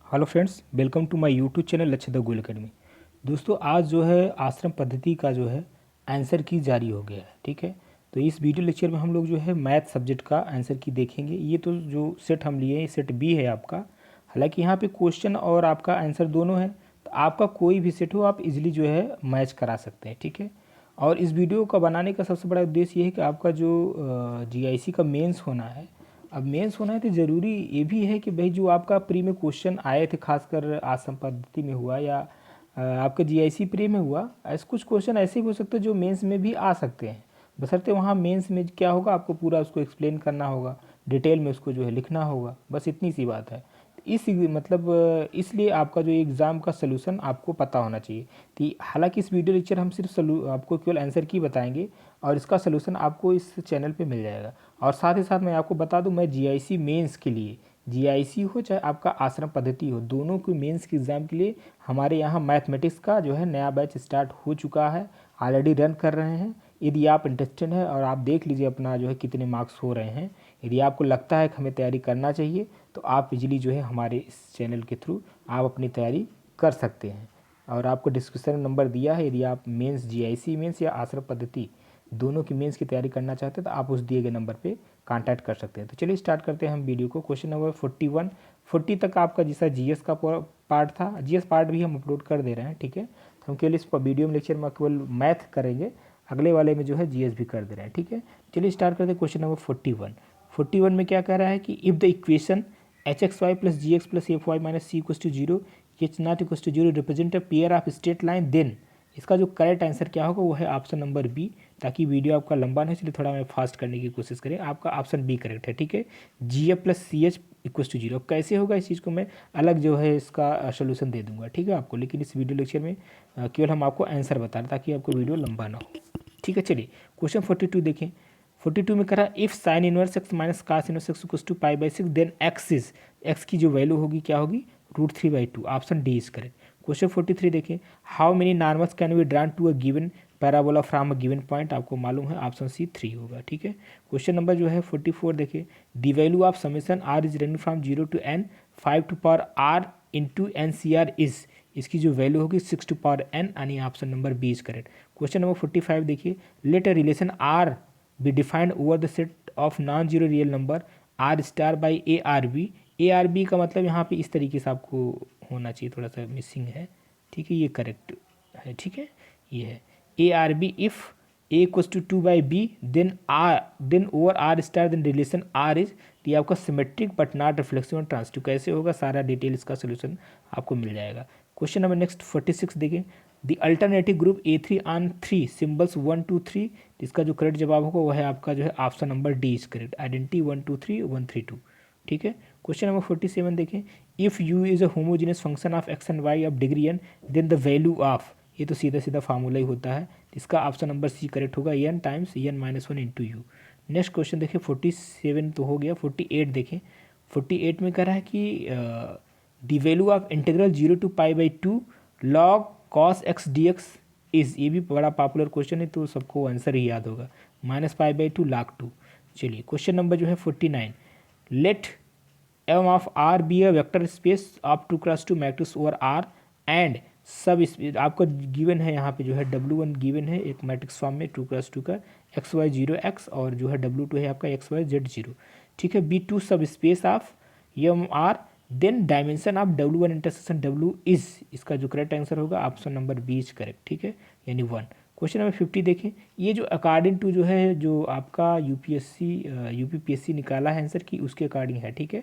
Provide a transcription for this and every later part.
Hello friends, welcome to my YouTube channel Lachhit goal academy. दोस्तों, आज जो है आश्रम पद्धति का जो है आंसर की जारी हो गया है। ठीक है, तो इस वीडियो लेक्चर में हम लोग जो है मैथ सब्जेक्ट का आंसर की देखेंगे। ये तो जो सेट हम लिए हैं सेट बी है आपका। हालांकि यहाँ पे क्वेश्चन और आपका आंसर दोनों है, तो आपका कोई भी सेट हो आप इजीली जो है मैच करा सकते हैं। ठीक है, और इस वीडियो का बनाने का सबसे बड़ा उद्देश्य ये है कि आपका जो जीआईसी का मेंस होना है, अब मेंस होना है तो ज़रूरी ये भी है कि भाई जो आपका प्री में क्वेश्चन आए थे, खासकर आसम पद्धति में हुआ या आपके जीआईसी प्री में हुआ, ऐसे कुछ क्वेश्चन ऐसे भी हो सकते हैं जो मेंस में भी आ सकते हैं। बशर्ते वहाँ मेंस में क्या होगा, आपको पूरा उसको एक्सप्लेन करना होगा, डिटेल में उसको जो है लिखना होगा, बस इतनी सी बात है। इस मतलब इसलिए आपका जो एग्ज़ाम का सलूशन आपको पता होना चाहिए। तो हालांकि इस वीडियो लेक्चर हम सिर्फ आपको केवल आंसर की बताएंगे और इसका सलूशन आपको इस चैनल पे मिल जाएगा। और साथ ही साथ मैं आपको बता दूं, मैं जीआईसी मेंस के लिए, जीआईसी हो चाहे आपका आश्रम पद्धति हो, दोनों के मेंस के एग्ज़ाम के लिए हमारे यहाँ मैथमेटिक्स का जो है नया बैच स्टार्ट हो चुका है, ऑलरेडी रन कर रहे हैं। यदि आप इंटरेस्टेड हैं और आप देख लीजिए अपना जो है कितने मार्क्स हो रहे हैं, यदि आपको लगता है कि हमें तैयारी करना चाहिए तो आप इजीली जो है हमारे इस चैनल के थ्रू आप अपनी तैयारी कर सकते हैं। और आपको डिस्क्रिप्शन में नंबर दिया है, यदि आप मेंस जीआईसी मेंस या आश्रम पद्धति दोनों की मेंस की तैयारी करना चाहते हैं तो आप उस दिए गए नंबर पे कांटेक्ट कर सकते हैं। तो चलिए स्टार्ट करते हैं हम वीडियो को। क्वेश्चन नंबर 41 40 तक आपका जैसा जीएस का पार्ट था, जीएस पार्ट भी हम अपलोड कर दे रहे हैं। ठीक है, तो हम केवल इस वीडियो में लेक्चर में केवल मैथ करेंगे, अगले वाले में जो है जीएस भी कर दे रहे हैं। ठीक है, चलिए स्टार्ट करते हैं। क्वेश्चन नंबर 41 में क्या कह रहा है कि if the equation H X Y plus G X plus F Y minus C equals to zero, H not equals to zero represent a pair of straight line, then इसका जो correct answer क्या होगा वो है option number B. ताकि video आपका लंबा नहीं, इसलिए थोड़ा मैं फास्ट करने की कोशिश करें। आपका ऑप्शन बी करेक्ट है। ठीक है, G F plus C H equals to zero कैसे होगा, इस चीज़ को मैं अलग जो है इसका सोल्यूशन दे दूंगा। ठीक है आपको, लेकिन इस वीडियो लेक्चर में केवल हम आपको आंसर बता रहे ताकि आपको वीडियो लंबा ना हो। ठीक है, चलिए क्वेश्चन 42 देखें। 42 में कह रहा है if sine inverse X minus cos inverse X equals to pi by six, then X is, X की जो वैल्यू होगी क्या होगी, √3/2। Option D is correct. Question 43 देखें, how many normals can be drawn to a given parabola from a given point, आपको मालूम है option C 3 होगा। ठीक है, क्वेश्चन नंबर जो है 44 देखें, the value of summation R is running from 0 to n 5 to power r into N C R is, इसकी जो वैल्यू होगी 6 to power n, यानी option number B is correct. Question number 45 देखिए, let a relation R be defined over the set of non zero real number R star by A R B. A R B का मतलब यहाँ पे इस तरीके से आपको होना चाहिए, थोड़ा सा मिसिंग है। ठीक है, ये करेक्ट है। ठीक है, ये है A R B if A equals to 2/b, then over R star, then relation R is, तो ये आपका symmetric but not reflexive and transitive. कैसे होगा, सारा डिटेल इसका सोल्यूशन आपको मिल जाएगा। क्वेश्चन नंबर नेक्स्ट 46 देखें, the alternative group A3 on 3 symbols 1 2 3, इसका जो करेक्ट जवाब होगा वह है आपका जो है option number D is correct, identity 1 2 3 1 3 2। ठीक है, क्वेश्चन नंबर 47 देखें, if U is a homogeneous function of X and Y of degree N, then the value of, ये तो सीधा सीधा फार्मूला ही होता है, इसका ऑप्शन नंबर सी करेक्ट होगा, N times N minus one into U. Next question देखिए 47 तो हो गया। 48 देखें, 48 में कह रहा है कि the value of integral 0 to π/2 log cos x dx is, ये भी बड़ा पॉपुलर क्वेश्चन है तो सबको आंसर ही याद होगा, -π/2 log 2। चलिए क्वेश्चन नंबर जो है 49, let M of R be a vector space of 2x2 matrix over R and subspace, आपको गिवन है यहाँ पे जो है W1 गिवन है एक मैट्रिक्स फॉर्म में 2x2 का, xy0x, और जो है W2 है आपका xyz0। ठीक है, B2 subspace of M R, then dimension of W1 intersection W is, इसका जो करेक्ट आंसर होगा option number B is correct. ठीक है, यानी 1। क्वेश्चन नंबर 50 देखें, ये जो अकॉर्डिंग टू जो है जो आपका यूपीपीएससी निकाला है आंसर की, उसके अकॉर्डिंग है। ठीक है,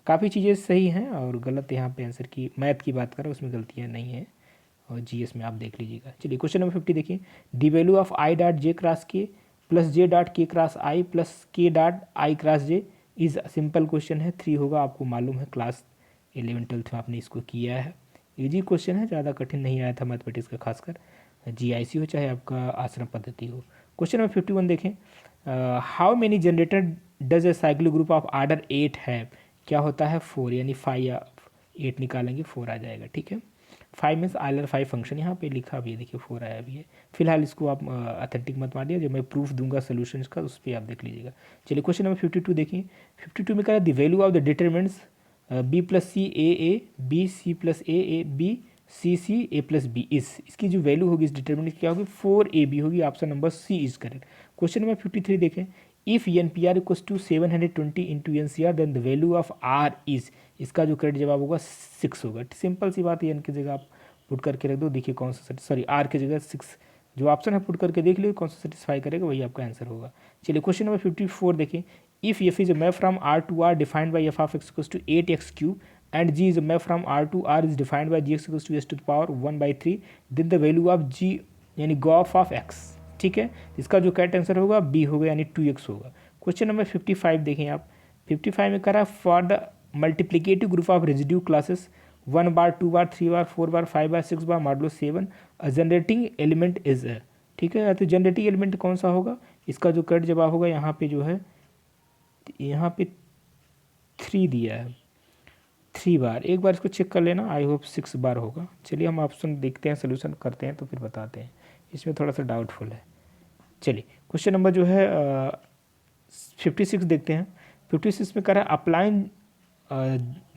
काफ़ी चीज़ें सही हैं और गलत यहाँ पे आंसर की, मैथ की बात करें उसमें गलतियाँ नहीं हैं, और जीएस में आप देख लीजिएगा। चलिए क्वेश्चन नंबर 50 देखिए, the value of I dot J cross के प्लस जे डॉट के क्रॉस आई प्लस के dot I cross J is, simple question है, 3 होगा, आपको मालूम है क्लास 11-12 में आपने इसको किया है। इजी क्वेश्चन है, ज़्यादा कठिन नहीं आया था मैथमेटिक्स का, खासकर जीआईसी हो चाहे आपका आश्रम पद्धति हो। क्वेश्चन नंबर 51 देखें, how many generator does a cyclic group of order 8 है, क्या होता है 4, यानी 5 या 8 निकालेंगे 4 आ जाएगा। ठीक है, 5 मीन्स आइलर 5 फंक्शन यहाँ पे लिखा भी है, देखिए 4 आया भी है। फिलहाल इसको आप अथेंटिक मत मारिए, जो मैं प्रूफ दूंगा सोल्यूशन का उस पर आप देख लीजिएगा। चलिए क्वेश्चन नंबर 52 देखिए, 52 में कह रहा है the value of the determinants B plus C A B C plus A B C C A plus B इसकी जो वैल्यू होगी इस डिटर्मिनेंट की क्या होगी 4ab होगी। Option number C is correct. Question number 53 देखें, if N P R equals to 720 into N C R then the value of R is, इसका जो करेक्ट जवाब होगा 6 होगा। सिंपल सी बात है, एन की जगह आप पुट करके रख दो, देखिए कौन सा सॉरी आर की जगह 6 जो ऑप्शन है पुट करके देख लीजिए कौन सा सेटिस्फाई करेगा, वही आपका आंसर होगा। चलिए क्वेश्चन नंबर 54 देखिए, if F is a map from R to R defined by F of X equals to 8x cube and g is a map from r to r is defined by gx equals to s to the power 1/3 then the value of g यानी Gauff of x, ठीक है। इसका जो correct answer होगा b होगा यानी 2x होगा। Question number 55 देखें आप, 55 में करा for the multiplicative group of residue classes 1 bar 2 bar 3 bar 4 bar 5 bar 6 bar modulo 7 a generating element is a, ठीक है। तो जनरेटिंग एलिमेंट कौन सा होगा, इसका जो करेक्ट जवाब होगा यहाँ पे जो है यहाँ पे 3 दिया है, 3 बार, एक बार इसको चेक कर लेना, आई होप 6 बार होगा। चलिए हम ऑप्शन देखते हैं, सोल्यूशन करते हैं तो फिर बताते हैं, इसमें थोड़ा सा डाउटफुल है। चलिए क्वेश्चन नंबर जो है 56 देखते हैं। 56 में कह रहा है applying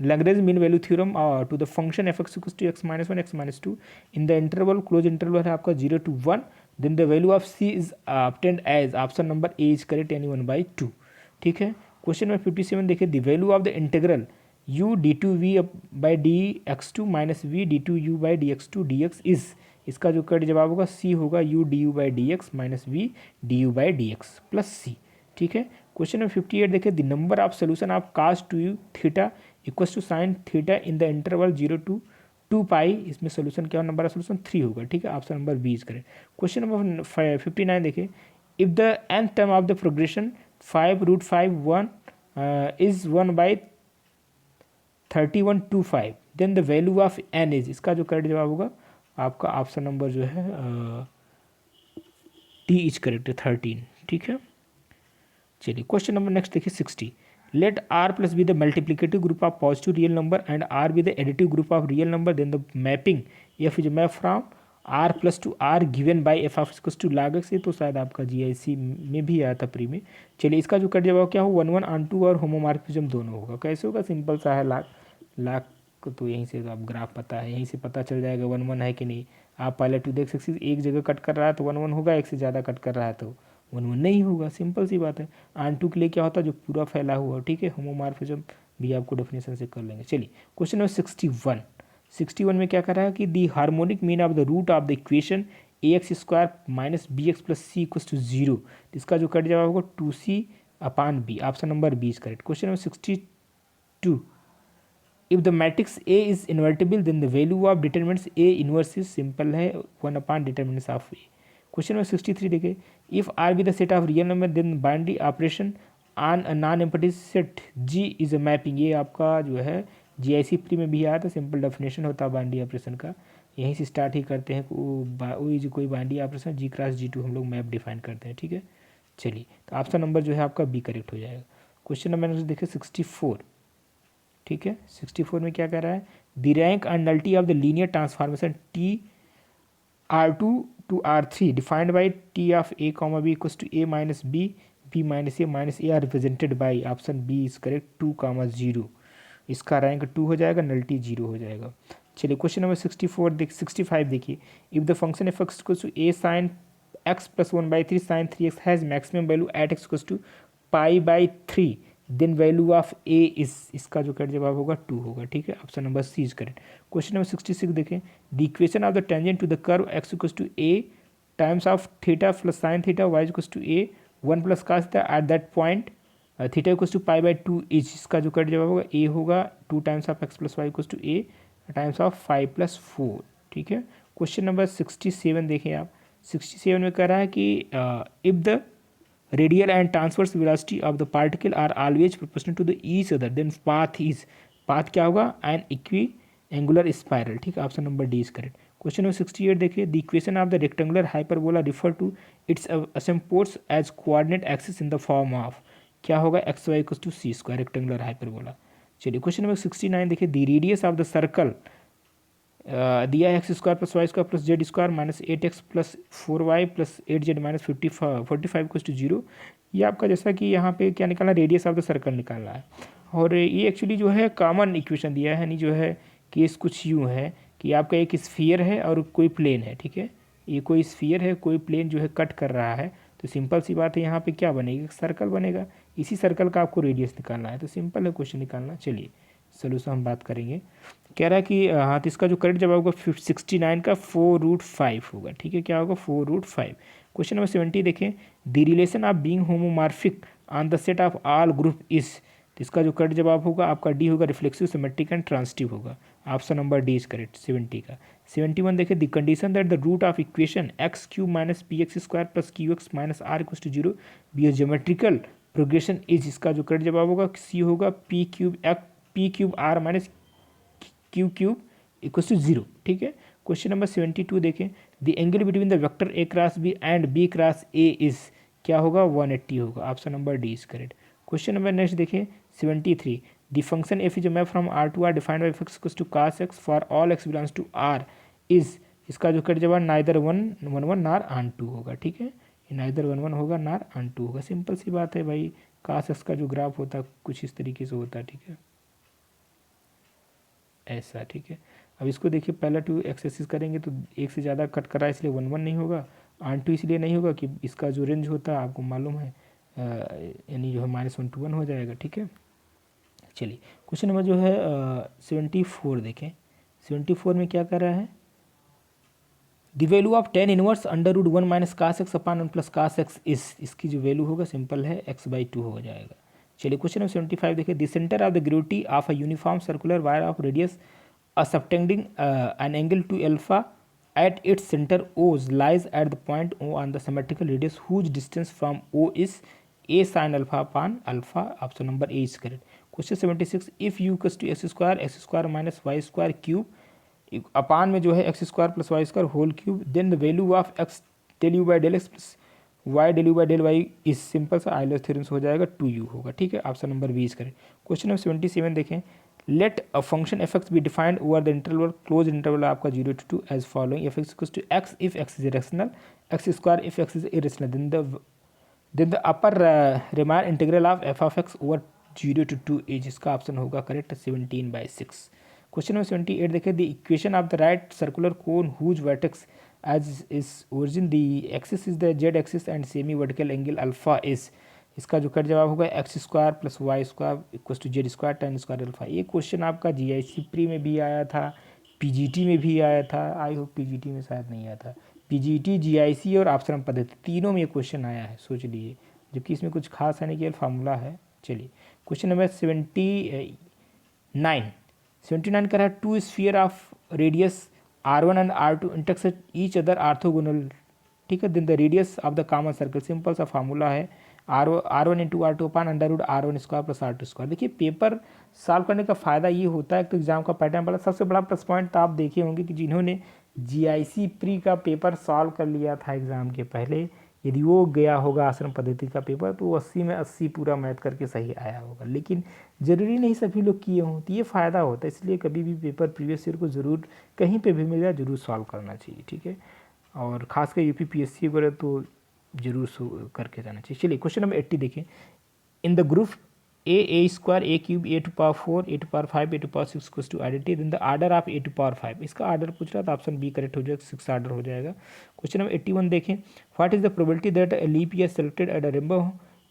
Lagrange mean value theorem to the function F X equals to X minus 1 X minus 2 in the interval close interval है आपका 0 to 1 then the value of C is obtained as, option number A is correct यानी 1/2, ठीक है। Question number 57 देखिए, the value of the integral u d2 v by dx2 minus v d2 u by dx2 dx is, इसका जो correct जवाब होगा c होगा u du by dx minus v du by dx plus c, ठीक है। Question number 58 देखिए, the number of solution of cos 2u theta equals to sine theta in the interval 0 to 2 pi, इसमें solution क्या number of solution 3 होगा, ठीक है। Option number B is correct. Question number 59 देखिए, if the nth term of the progression 5√5 is 1/3125 then the value of n is, इसका जो correct जवाब होगा आपका ऑप्शन नंबर जो है डी इज करेक्ट 13, ठीक है। चलिए क्वेश्चन नंबर नेक्स्ट देखिए 60, let r plus be the multiplicative group of positive real number and r B the additive group of real number then the mapping F is map from r plus to r given by F of X to log x, ये तो शायद आपका GIC में भी आया था pre में। चलिए इसका जो करेक्ट जवाब क्या हो 1 ऑन 2 और होमोमॉर्फिज्म दोनों होगा। कैसे होगा, सिंपल सा है, लाख को तो यहीं से आप ग्राफ पता है, यहीं से पता चल जाएगा 1 है कि नहीं। आप पहले टू देख सकते, एक जगह कट कर रहा है तो 1 होगा, एक से ज़्यादा कट कर रहा है तो 1 नहीं होगा, सिंपल सी बात है। ऑन 2 के लिए क्या होता है, जो पूरा फैला हुआ, ठीक है। होमोमॉर्फिज्म भी आपको डेफिनेशन से कर लेंगे। चलिए क्वेश्चन नंबर 61 में क्या कर रहा है कि the harmonic mean of the root of the equation ax² minus bx plus C equals to 0, इसका जो करेक्ट जवाब होगा 2c/b, option number B is correct. Question number 62, if the matrix A is invertible then the value of determinants A inverse is, simple है 1 determinants of A। Question number 63 देखिए, if R B the set of real number then binary operation on a non empty set G is a mapping, ये आपका जो है GIC pre में भी आया था, सिंपल डेफिनेशन होता है बाइनरी ऑपरेशन का, यहीं से स्टार्ट ही करते हैं। कोई binary operation G cross G2 हम लोग मैप डिफाइन करते हैं, ठीक है। चलिए तो ऑप्शन नंबर जो है आपका बी करेक्ट हो जाएगा। क्वेश्चन नंबर नेक्स्ट देखिए 64, ठीक है। 64 में क्या कह रहा है, the rank and nullity of the linear transformation T R2 to R3 defined by T of A comma B equals to A minus B B minus A are represented by, option B is correct 2,0, इसका rank 2 हो जाएगा, nullity 0 हो जाएगा। चलिए question number 65 देखिए, if the function F X equals to A sine x plus 1/3 sine 3x has maximum value at X equals to π/3 then value of A is, इसका जो correct जवाब होगा 2 होगा, ठीक है। Option number C is correct. Question number 66 देखें, the equation of the tangent to the curve x equals to A times of theta plus sine theta y equals to A 1 plus cos theta at that point theta equals to π/2 is, इसका जो correct जवाब होगा A होगा 2 times of x plus y equals to A times of 5 + 4, ठीक है। Question number 67 देखें आप, 67 में कह रहा है कि if the radial and transverse velocity of the particle are always proportional to the each other then path क्या होगा, एन इक्वी एंगुलर स्पायरल, ठीक है। Option number D is correct. Question number 68 देखिए, the equation of the rectangular hyperbola refer to its asymptotes as coordinate axis in the form of, क्या होगा, XY equals to c² rectangular hyperbola. चलिए question number 69 देखिए, the radius of the circle दिया है x² plus y² plus z² minus 8x plus 4y plus 8z minus 45 equals to 0, ये आपका जैसा कि यहाँ पे क्या निकालना, रेडियस ऑफ द सर्कल निकालना है। और ये एक्चुअली जो है कॉमन इक्वेशन दिया है, यानी जो है केस कुछ यूँ है कि आपका एक स्फीयर है और कोई प्लेन है, ठीक है, ये कोई स्फीयर है, कोई प्लेन जो है कट कर रहा है, तो सिंपल सी बात है यहाँ पे क्या बनेगा, सर्कल बनेगा, इसी सर्कल का आपको रेडियस निकालना है, तो सिंपल है क्वेश्चन निकालना। चलिए सोल्यूशन हम बात करेंगे। कह रहा है कि हाँ, तो इसका जो करेक्ट जवाब होगा 69 का 4√5 होगा, ठीक है, क्या होगा 4√5। क्वेश्चन नंबर 70 देखें, the relation of being homomorphic on the set of all group is, तो इसका जो करेक्ट जवाब होगा आपका डी होगा, रिफ्लेक्सिव, सिमेट्रिक एंड ट्रांसिटिव होगा, option number D is correct 70 का। 71 देखें, the condition that the root of equation x³ minus P X square plus Q X minus R equal to 0 be a geometrical progression is, इसका जो correct जवाब होगा सी होगा p³ r minus q³ equal to 0, ठीक है। Question number 72 देखें, the angle between the vector a cross b and b cross a is, क्या होगा 180 होगा, option number D is correct. Question number next देखें 73, the function f is a map from r to r defined by f equals to cos x for all x belongs to r is, इसका जो correct जवाब neither 1 नार on 2 होगा, ठीक है, ये neither 1 होगा नार ऑन 2 होगा, सिंपल सी बात है भाई, cos x का जो ग्राफ होता है कुछ इस तरीके से होता है, ठीक है, ऐसा, ठीक है। अब इसको देखिए पहला 2 एक्सेसिस करेंगे तो एक से ज़्यादा कट करा, इसलिए 1 नहीं होगा, ऑन 2 इसलिए नहीं होगा कि इसका जो रेंज होता है आपको मालूम है, यानी जो है -1 to 1 हो जाएगा, ठीक है। चलिए क्वेश्चन नंबर जो है 74 देखें, 74 में क्या कर रहा है, the value of tan inverse √1 minus cos x upon 1 plus cos x इस, इसकी जो वैल्यू होगा सिंपल है x/2 हो जाएगा। चलिए क्वेश्चन नंबर 75 देखिए, the centre of the gravity of a uniform circular wire of radius subtending an angle to alpha at its center O lies at the point O on the symmetrical radius whose distance from O is a sin alpha upon alpha, option number A is correct. Question 76, if u equals to x square minus y square cube upon में जो है x square plus y square whole cube, then the value of x del u by del x plus y del u by del y is, simple सा Euler theorem हो जाएगा 2u होगा, ठीक है, option number B is correct. Question number 77 देखें, let a function F x be defined over the interval, close interval आपका 0 to 2 as following, F x equal to x if x is rational, x square if x is irrational, then the upper Riemann integral of f of x over 0 to 2 is, इसका option होगा correct 17/6। Question number 78 देखें, the equation of the right circular cone whose vertex as is origin the axis is the z axis and semi vertical angle alpha is, इसका जो correct जवाब होगा x square plus y square equal to z square tan square alpha. ये question आपका GIC pre में भी आया था, पीजीटी में भी आया था, आई होप पीजीटी में शायद नहीं आया था, पीजीटी जीआईसी और आश्रम पद्धति तीनों में ये क्वेश्चन आया है, सोच लीजिए, जबकि इसमें कुछ खास है नहीं, केवल फार्मूला है। चलिए क्वेश्चन नंबर 79 कर रहा है, two sphere of radius r1 and r2 intersect each other orthogonal, ठीक है, then the radius of the common circle, simple सा फार्मूला है r1 into r2 upon √r1 square plus r2 square. देखिए paper solve करने का फ़ायदा ये होता है कि एग्जाम का पैटर्न पड़ा, सबसे बड़ा प्लस पॉइंट तो आप देखे होंगे कि जिन्होंने जीआईसी प्री का पेपर सॉल्व कर लिया था एग्ज़ाम के पहले, यदि वो गया होगा आश्रम पद्धति का पेपर तो वो 80 में 80 पूरा मैथ करके सही आया होगा, लेकिन ज़रूरी नहीं सभी लोग किए हों, तो ये फ़ायदा होता है, इसलिए कभी भी पेपर प्रीवियस ईयर को ज़रूर कहीं पे भी मिल जाए ज़रूर सॉल्व करना चाहिए, ठीक है, और ख़ासकर यूपीपीएससी वगैरह तो जरूर करके जाना चाहिए। चलिए क्वेश्चन नंबर 80 देखें, in the group A square A cube A to power 4 A to power 5 A to power 6 equals to identity, then the order of A to power 5, इसका आर्डर पूछ रहा था, ऑप्शन बी करेक्ट हो जाएगा, 6 order हो जाएगा। Question number 81 देखें, what is the probability that a leap year selected at a random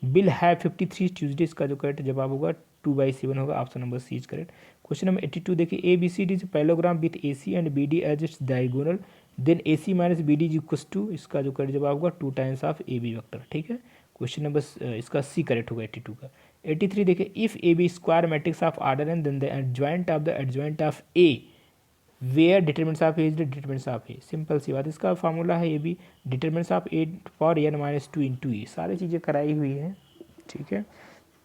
will have 53 Tuesday, इसका जो करेक्ट जवाब होगा 2/7 होगा, option number C is correct. Question number 82 देखिए, A B C D is parallelogram with A C and B D as its diagonal, then A C minus B D is equals to, इसका जो correct जवाब होगा 2 times of A B vector, ठीक है। Question number इसका सी correct होगा 82 का। 83 देखिए, if A B square matrix of order N then the adjoint of the adjoint of A where determinants of A is the determinants of A, simple सी बात, इसका formula है A B determinants of A for N minus 2 into A, सारी चीज़ें कराई हुई हैं, ठीक है।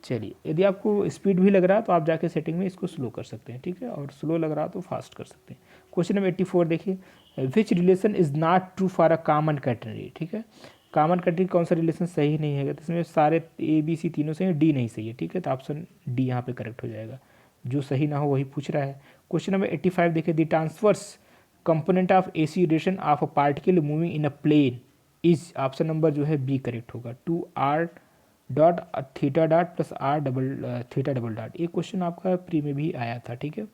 चलिए यदि आपको स्पीड भी लग रहा है तो आप जाके सेटिंग में इसको स्लो कर सकते हैं, ठीक है, और स्लो लग रहा तो फास्ट कर सकते हैं। क्वेश्चन नंबर 84 देखिए, which relation is not true for a common category, ठीक है, कॉमन कैटेगरी कौन सा रिलेशन सही नहीं है, तो इसमें सारे ए बी सी तीनों सही है, डी नहीं सही है, ठीक है, तो ऑप्शन डी यहाँ पे करेक्ट हो जाएगा, जो सही ना हो वही पूछ रहा है। क्वेश्चन नंबर 85 देखिए, the transverse component of acceleration of a particle moving in a plane is, option number जो है बी करेक्ट होगा, 2r dot theta dot plus r double theta double dot. ये क्वेश्चन आपका pre में भी आया था, ठीक है।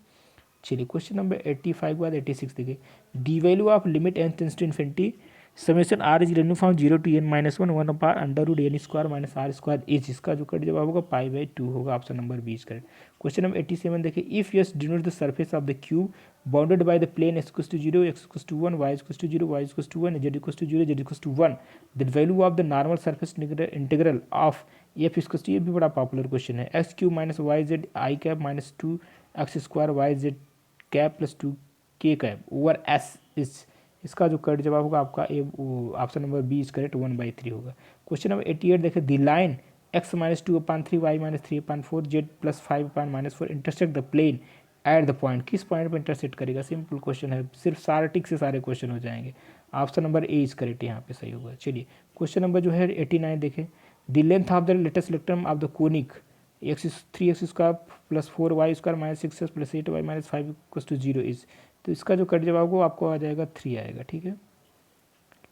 चलिए क्वेश्चन नंबर 85 के बाद 86 देखिए, the value of limit N tends to infinity summation R is uniform 0 to n minus one one अपार under root N square minus R square is, इसका जो करेक्ट जवाब होगा पाई बाई 2 होगा, option number 20 correct. Question number 87 देखिए, if S denote the surface of the cube bounded by the plane x equals to 0 x equals to 1 y equals to 0 y equals to 1 z equals to 0 z equals to 1 the value of the normal surface integral of F equals to, ये भी बड़ा popular question है, x cube minus y z i cap minus 2 x square y z cap plus 2 k cap over S इस, इसका जो correct जवाब होगा आपका ए ऑप्शन नंबर 20 करेक्ट 1/3 होगा। क्वेश्चन नंबर 88 देखिए, the line x minus 2/3 y minus 3/4 z plus 5/-4 intersect the plane at the point, किस point पर इंटरसेक्ट करेगा, सिंपल क्वेश्चन है, सिर्फ सारे टिक से सारे क्वेश्चन हो जाएंगे, option number A is correct यहाँ पे सही होगा। चलिए क्वेश्चन नंबर जो है 89 देखें, the length of the latus rectum of the conic three x square plus 4y square minus 6x plus 8y minus 5 equals to 0 is, तो इसका जो कट जवाब होगा आपको आ जाएगा 3 आएगा, ठीक है।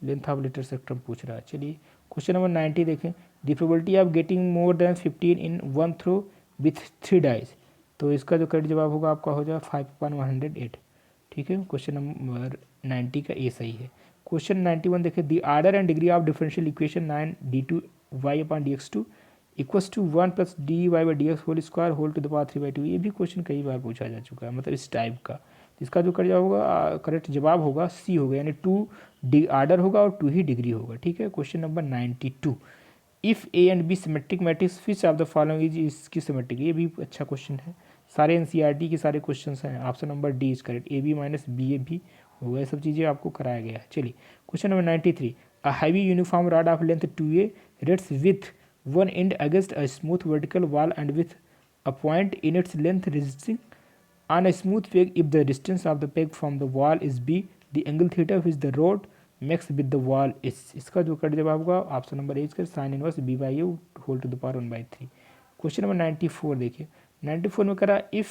लेंथ ऑफ लेटर सेक्ट्रम पूछ रहा है। चलिए क्वेश्चन नंबर 90 देखें, the probability of getting more than 15 in one throw with 3 dice, तो इसका जो करेक्ट जवाब होगा आपका हो जाएगा 5/108, ठीक है। क्वेश्चन नंबर 90 का ए सही है। क्वेश्चन 91 देखें, the order and degree of differential equation 9d2y/dx2 equals to 1 plus dy/dx whole square whole to the power 3/2, ये भी क्वेश्चन कई बार पूछा जा चुका है, मतलब इस टाइप का। इसका जो करेक्ट जवाब होगा जवाब होगा सी होगा, यानी 2 आर्डर होगा और 2 ही डिग्री होगा, ठीक है। Question number 92, if A and B symmetric matrix which of the following is is skew symmetric, ये भी अच्छा क्वेश्चन है, सारे एनसीईआरटी के सारे क्वेश्चन हैं, option number D is correct, A B minus B A भी होगा, ये सब चीज़ें आपको कराया गया है। चलिए question number 93, a heavy uniform rod of length 2a rates with one end against a smooth vertical wall and with a point in its length resting on a smooth peg if the distance of the peg from the wall is b, the angle theta which the rod makes with the wall is, इसका जो correct जवाब होगा option number A इसका sine inverse B by A whole to the power 1/3। Question number 94 देखिए, 94 में करा, if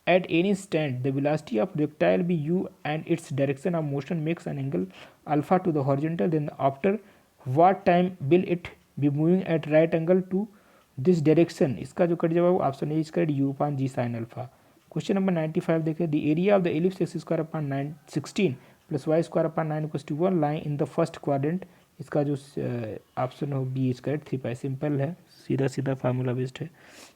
at any stand the velocity of projectile be u and its direction of motion makes an angle alpha to the horizontal, then after what time will it be moving at right angle to this direction, इसका जो correct जवाब option A is correct u upon g sin अल्फा। Question number 95 देखिए, the area of the ellipse x square upon 16 plus y square upon 9 equals to 1 lying in the first quadrant, इसका जो option हो B is correct 3 pi, simple है, सीधा सीधा formula based है।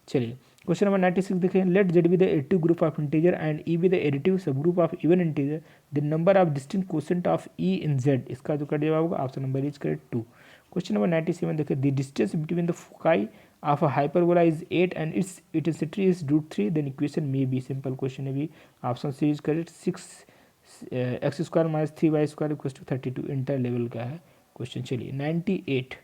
चलिए क्वेश्चन नंबर 96 देखें, let Z be the additive group of integer and E be the additive subgroup of even integer, the number of distinct quotient of E in Z, इसका जो correct जवाब होगा option number is correct 2। Question number 97 देखिए, the distance between the foci of a hyperbola is 8 and its intensity is √3, then equation में be, simple question है भी, option C is correct. 6x square minus 3y square equals to 32 inter level का है question. चलिए 98,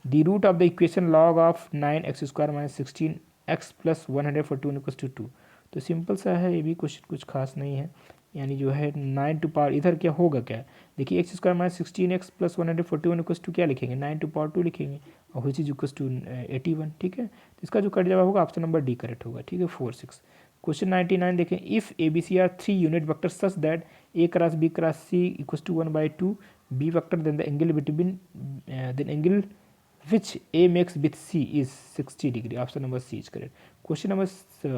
the root of the equation log of 9x square minus 16x plus 141 equals to 2, तो simple सा है, ये भी क्वेश्चन कुछ खास नहीं है, यानी जो है 9 टू पावर इधर क्या होगा, क्या देखिए x square minus 16x plus 141 equals to क्या लिखेंगे, 9 टू पावर 2 लिखेंगे, और विच इज इक्वल्स टू 81, ठीक है। तो इसका जो करेक्ट जवाब होगा ऑप्शन नंबर डी करेक्ट होगा, ठीक है 4/6। क्वेश्चन 99 देखें, if A B C are 3 unit vector such that A cross B cross C equals to 1/2 B vector, then the angle between then angle which A makes with C is 60 degree, option number C is correct. Question number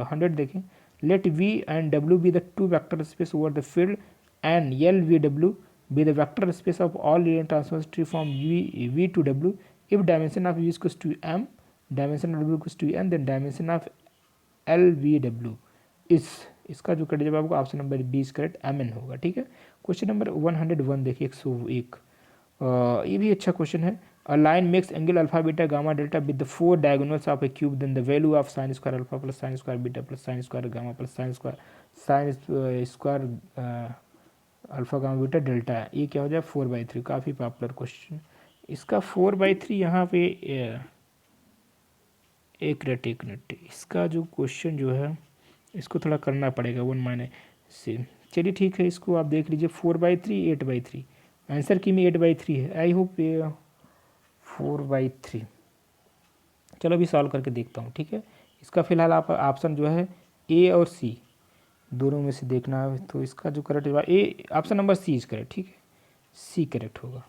100 देखें, let v and w be the two vector space over the field and LVW be the vector space of all linear transform tree from v to w if dimension of v is equals to m, dimension of w equals to n, then dimension of LVW is, इसका जो correct जवाब होगा option number B is correct mn होगा, ठीक है। Question number 101 देखिए 101, ये भी अच्छा क्वेश्चन है, a line makes angle alpha beta gamma delta with the 4 diagonals of a cube, then the value of sin square alpha plus sin square beta plus sin square gamma plus sin square alpha gamma beta delta, ये क्या हो जाए 4/3, काफ़ी popular question. इसका 4/3 यहाँ पे एक minute इसका जो क्वेश्चन जो है इसको थोड़ा करना पड़ेगा 1 माइनस से, चलिए ठीक है, इसको आप देख लीजिए 4/3 8/3, आंसर की में 8/3 है, आई होप 4/3, चलो अभी सॉल्व करके देखता हूँ, ठीक है। इसका फिलहाल आप ऑप्शन जो है ए और सी दोनों में से देखना है, तो इसका जो करेक्ट जवाब ए option number C is correct, ठीक है, सी करेक्ट होगा।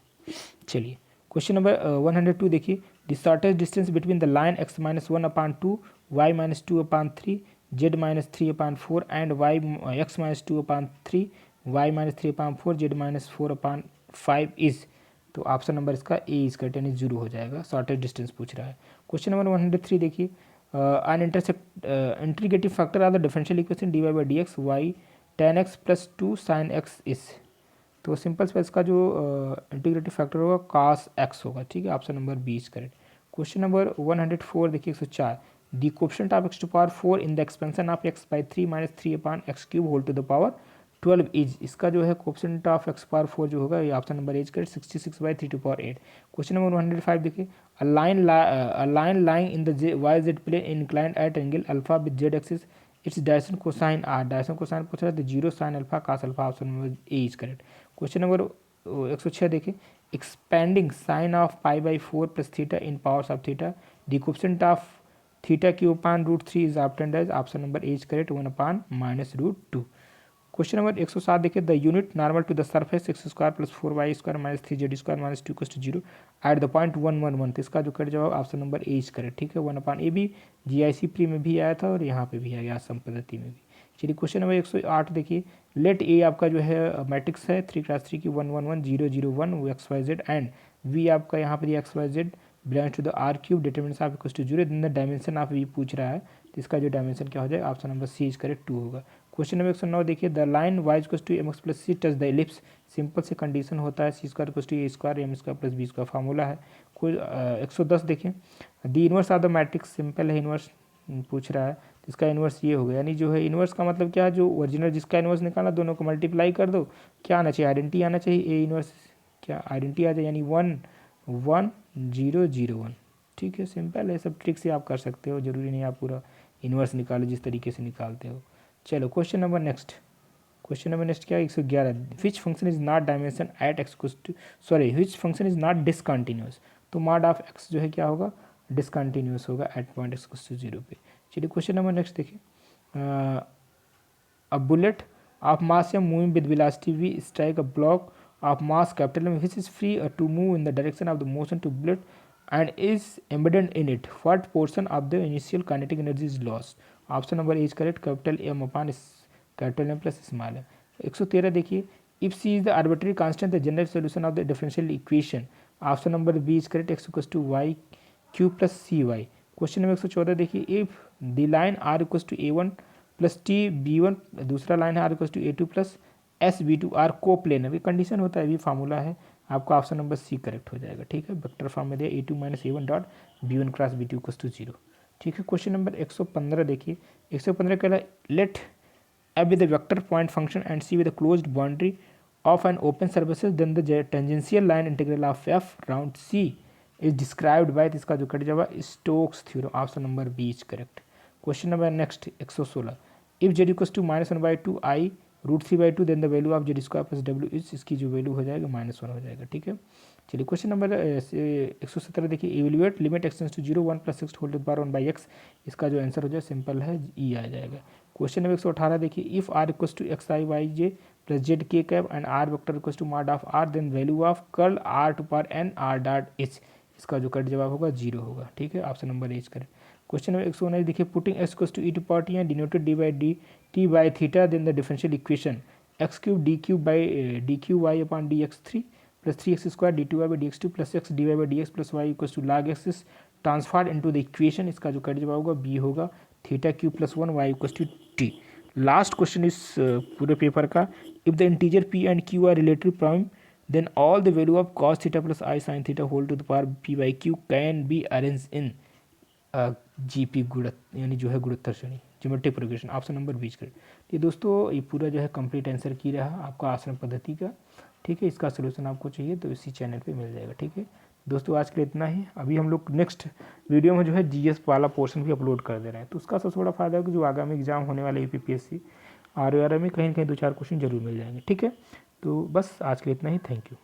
चलिए क्वेश्चन नंबर 102 देखिए, the shortest distance between the line x minus 1/2, y minus 2/3, z minus 3/4 and y x minus 2/3, y minus 3/4, z minus 4/5 is. तो ऑप्शन नंबर इसका ए is correct, यानी 0 हो जाएगा। शॉर्टेस्ट डिस्टेंस पूछ रहा है। क्वेश्चन नंबर 103 देखिए, an integrative factor of the differential equation dy by dx y tan x plus 2 sin x is। तो सिंपल से इसका जो इंटीग्रेटिव फैक्टर होगा cos x होगा, ठीक है। Option number B is correct. Question number 104 देखिए 104, the coefficient of x to power 4 in the expansion of x by 3 minus 3/x³ whole to the power 12 is. इसका जो है कोएफिशिएंट ऑफ x पावर 4 जो होगा, ये option number as correct 66/3 to power 8। Question number 105 देखिए, a line lying in the yz plane inclined at angle alpha with z axis, its direction cosine r, direction cosine पूछ रहा है तो 0 sin alpha cos alpha, option number A is correct. Question number 106 देखिए, expanding sine of π/4 plus theta in powers of theta, the coefficient of θ³ √3 is obtained as, option number A is correct 1/-√2। Question number 107 देखिए, the unit normal to the surface x² plus 4y² minus 3z² minus 2 = 0 eight the point 1 1 1। तो इसका जो correct जवाब option number A is correct, ठीक है। 1/a भी GIC pre में भी आया था और यहाँ पे भी आया आसम पद्धति में भी। चलिए क्वेश्चन नंबर 108 देखिए, लेट ए आपका जो है मैट्रिक्स है 3x3 की 1 1 1 0 0 1 XYZ एंड वी आपका यहाँ पर XYZ belongs to the R³ determinants of equals to 0, then the dimension of V पूछ रहा है, तो इसका जो डायमेंशन क्या हो जाएगा, option number C is correct 2 होगा। क्वेश्चन नंबर 109 देखिए, the line y equals to mx plus C touch the ellipse, simple से कंडीशन होता है c² equals to a² m² plus b² formula है। कोई 110 देखिए, the inverse of the matrix, simple है, inverse पूछ रहा है, तो इसका इनवर्स ये हो गया, यानी जो है इनवर्स का मतलब क्या है, जो ओरिजिनल जिसका इनवर्स निकाला दोनों को मल्टीप्लाई कर दो, क्या आना चाहिए, आइडेंटिटी आना चाहिए, ए इनवर्स क्या आइडेंटिटी आ जाए, यानी 1 1 0 0 1, ठीक है। सिंपल है, सब ट्रिक से आप कर सकते हो, जरूरी नहीं आप पूरा इनवर्स निकालो जिस तरीके से निकालते हो। चलो क्वेश्चन नंबर नेक्स्ट क्या है, 111, which function is not dimension at x which function is not discontinuous, तो मॉड ऑफ एक्स जो है क्या होगा, डिसकंटिन्यूस होगा एट पॉइंट x=0 पे। चलिए क्वेश्चन नंबर नेक्स्ट देखिए, a bullet of mass am moving with velocity v strike a block of mass capital M which is free to move in the direction of the motion to bullet and is embedded in it, what portion of the initial kinetic energy is lost, option number A is correct, capital M upon capital M plus small m। 113 देखिए, if C is the arbitrary constant the general solution of the differential equation, option number B is correct, x=y³ plus cy। Question number 114 देखिए, if the line r=a1 plus tb1, दूसरा line है r=a2 plus sb2 are को planar, condition होता है, भी formula है, आपका option number C correct हो जाएगा, ठीक है। वेक्टर फॉर्म में दिया a2 - a1 dot b1 cross b2 = 0, ठीक है। क्वेश्चन नंबर 115 देखिए, 115 कह रहा है, late f with a vector point function and c with a closed boundary of an open surface, then the tangential line integral of f round c is described by, इसका जो कट जाएगा Stokes theorem, option number B is correct. Question number next 116, if z = -1/2 i √3/2 then the value of z² plus w is, इसकी जो value हो जाएगा -1 हो जाएगा, ठीक है। चलिए क्वेश्चन नंबर 117 देखिए, evaluate limit x → 0 1 + x whole to the power 1/x, इसका जो आंसर हो जाए सिंपल है ई आ जाएगा। क्वेश्चन नंबर 118 देखिए, if r = xi plus Z के cap and r vector = mod of r then value of curl r to power n r dot h, इसका जो करेक्ट जवाब होगा 0 होगा, ठीक है। ऑप्शन नंबर एज करें। क्वेश्चन नंबर 119 देखिए, putting x = e⁻t and denoted d/dt by theta then the differential equation x³ dq/dx3 plus 3x² d2y/dx2 plus x dy/dx plus y = log x is transferred into the equation, इसका जो correct जवाब होगा B होगा, θ³ + 1 y = t। Last question इस पूरे paper का, if the integer p and q are relative prime then all the value of cos θ plus i sin θ whole to the power p/q can be arrange in GP गुणत, यानी जो है गुणोत्तर श्रेणी, geometric progression, option number बीच correct. ये दोस्तों ये पूरा जो है कंप्लीट आंसर की रहा आपका आश्रम पद्धति का, ठीक है। इसका सोल्यूशन आपको चाहिए तो इसी चैनल पे मिल जाएगा, ठीक है दोस्तों। आज के लिए इतना ही, अभी हम लोग नेक्स्ट वीडियो में जो है GS वाला पोर्शन भी अपलोड कर दे रहे हैं, तो उसका सबसे बड़ा फायदा है कि जो आगामी एग्जाम होने वाले UPPSC RAR में कहीं ना कहीं 2-4 क्वेश्चन जरूर मिल जाएंगे, ठीक है। तो बस आज के लिए इतना ही, थैंक यू।